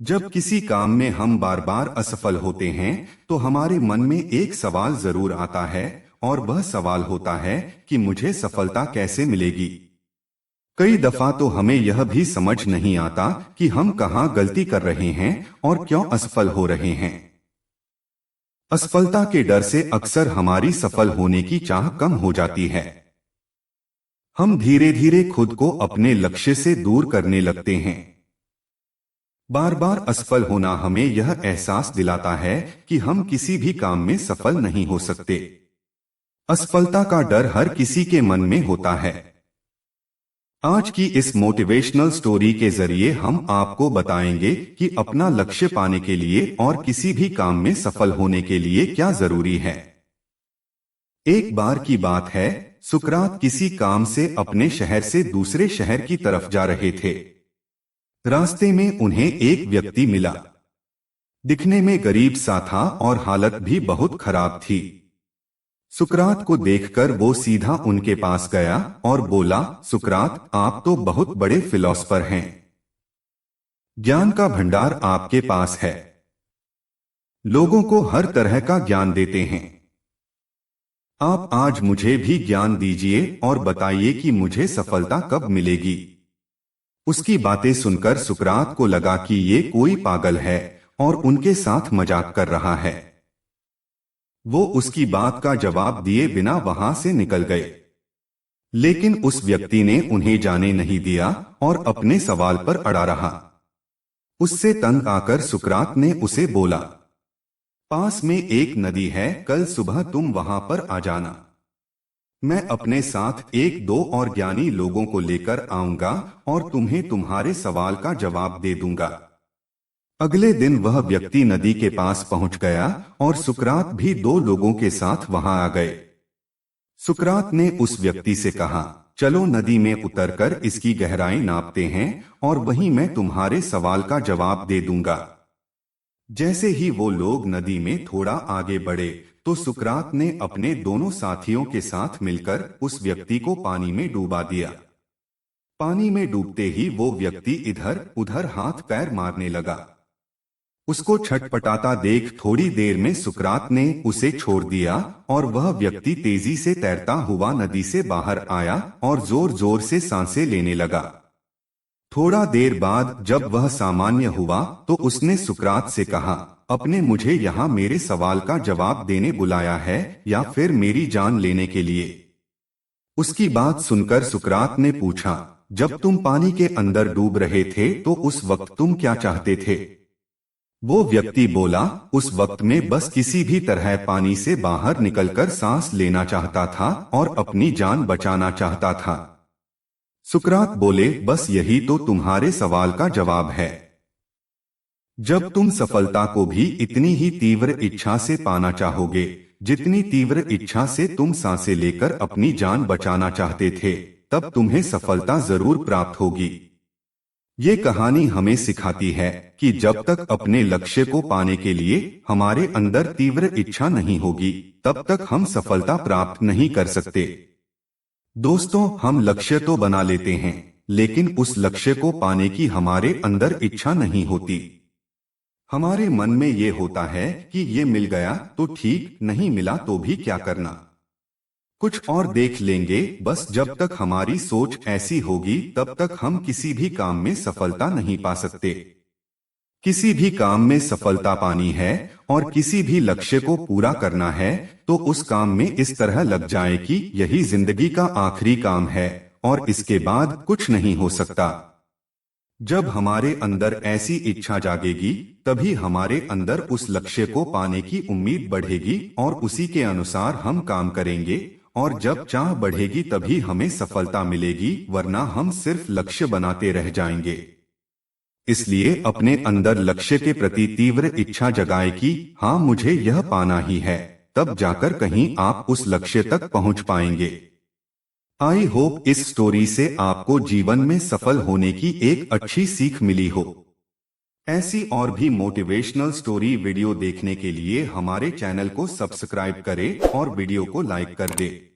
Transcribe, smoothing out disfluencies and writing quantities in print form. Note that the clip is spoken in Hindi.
जब किसी काम में हम बार बार असफल होते हैं तो हमारे मन में एक सवाल जरूर आता है और वह सवाल होता है कि मुझे सफलता कैसे मिलेगी। कई दफा तो हमें यह भी समझ नहीं आता कि हम कहाँ गलती कर रहे हैं और क्यों असफल हो रहे हैं। असफलता के डर से अक्सर हमारी सफल होने की चाह कम हो जाती है। हम धीरे धीरे खुद को अपने लक्ष्य से दूर करने लगते हैं। बार बार असफल होना हमें यह एहसास दिलाता है कि हम किसी भी काम में सफल नहीं हो सकते। असफलता का डर हर किसी के मन में होता है। आज की इस मोटिवेशनल स्टोरी के जरिए हम आपको बताएंगे कि अपना लक्ष्य पाने के लिए और किसी भी काम में सफल होने के लिए क्या जरूरी है। एक बार की बात है, सुकरात किसी काम से अपने शहर से दूसरे शहर की तरफ जा रहे थे। रास्ते में उन्हें एक व्यक्ति मिला। दिखने में गरीब सा था और हालत भी बहुत खराब थी। सुकरात को देखकर वो सीधा उनके पास गया और बोला, सुकरात, आप तो बहुत बड़े फिलोसफर हैं। ज्ञान का भंडार आपके पास है। लोगों को हर तरह का ज्ञान देते हैं। आप आज मुझे भी ज्ञान दीजिए और बताइए कि मुझे सफलता कब मिलेगी। उसकी बातें सुनकर सुकरात को लगा कि ये कोई पागल है और उनके साथ मजाक कर रहा है। वो उसकी बात का जवाब दिए बिना वहां से निकल गए। लेकिन उस व्यक्ति ने उन्हें जाने नहीं दिया और अपने सवाल पर अड़ा रहा। उससे तंग आकर सुकरात ने उसे बोला, पास में एक नदी है, कल सुबह तुम वहां पर आ जाना। मैं अपने साथ एक दो और ज्ञानी लोगों को लेकर आऊंगा और तुम्हें तुम्हारे सवाल का जवाब दे दूंगा। अगले दिन वह व्यक्ति नदी के पास पहुंच गया और सुकरात भी दो लोगों के साथ वहां आ गए। सुकरात ने उस व्यक्ति से कहा, चलो नदी में उतरकर इसकी गहराई नापते हैं और वहीं मैं तुम्हारे सवाल का जवाब दे दूंगा। जैसे ही वो लोग नदी में थोड़ा आगे बढ़े तो सुकरात ने अपने दोनों साथियों के साथ मिलकर उस व्यक्ति को पानी में डूबा दिया। पानी में डूबते ही वो व्यक्ति इधर उधर हाथ पैर मारने लगा। उसको छटपटाता देख थोड़ी देर में सुकरात ने उसे छोड़ दिया और वह व्यक्ति तेजी से तैरता हुआ नदी से बाहर आया और जोर जोर से सांसें लेने लगा। थोड़ा देर बाद जब वह सामान्य हुआ तो उसने सुकरात से कहा, अपने मुझे यहाँ मेरे सवाल का जवाब देने बुलाया है या फिर मेरी जान लेने के लिए। उसकी बात सुनकर सुकरात ने पूछा, जब तुम पानी के अंदर डूब रहे थे तो उस वक्त तुम क्या चाहते थे? वो व्यक्ति बोला, उस वक्त में बस किसी भी तरह पानी से बाहर निकलकर सांस लेना चाहता था और अपनी जान बचाना चाहता था। सुकरात बोले, बस यही तो तुम्हारे सवाल का जवाब है। जब तुम सफलता को भी इतनी ही तीव्र इच्छा से पाना चाहोगे जितनी तीव्र इच्छा से तुम सांसें लेकर अपनी जान बचाना चाहते थे, तब तुम्हें सफलता जरूर प्राप्त होगी। ये कहानी हमें सिखाती है कि जब तक अपने लक्ष्य को पाने के लिए हमारे अंदर तीव्र इच्छा नहीं होगी, तब तक हम सफलता प्राप्त नहीं कर सकते। दोस्तों, हम लक्ष्य तो बना लेते हैं, लेकिन उस लक्ष्य को पाने की हमारे अंदर इच्छा नहीं होती। हमारे मन में ये होता है कि ये मिल गया तो ठीक, नहीं मिला तो भी क्या करना, कुछ और देख लेंगे। बस जब तक हमारी सोच ऐसी होगी तब तक हम किसी भी काम में सफलता नहीं पा सकते। किसी भी काम में सफलता पानी है और किसी भी लक्ष्य को पूरा करना है तो उस काम में इस तरह लग जाए कि यही जिंदगी का आखिरी काम है और इसके बाद कुछ नहीं हो सकता। जब हमारे अंदर ऐसी इच्छा जागेगी तभी हमारे अंदर उस लक्ष्य को पाने की उम्मीद बढ़ेगी और उसी के अनुसार हम काम करेंगे और जब चाह बढ़ेगी तभी हमें सफलता मिलेगी, वरना हम सिर्फ लक्ष्य बनाते रह जाएंगे। इसलिए अपने अंदर लक्ष्य के प्रति तीव्र इच्छा जगाए कि हाँ, मुझे यह पाना ही है, तब जाकर कहीं आप उस लक्ष्य तक पहुंच पाएंगे। आई होप इस स्टोरी से आपको जीवन में सफल होने की एक अच्छी सीख मिली हो। ऐसी और भी मोटिवेशनल स्टोरी वीडियो देखने के लिए हमारे चैनल को सब्सक्राइब करें और वीडियो को लाइक कर दें।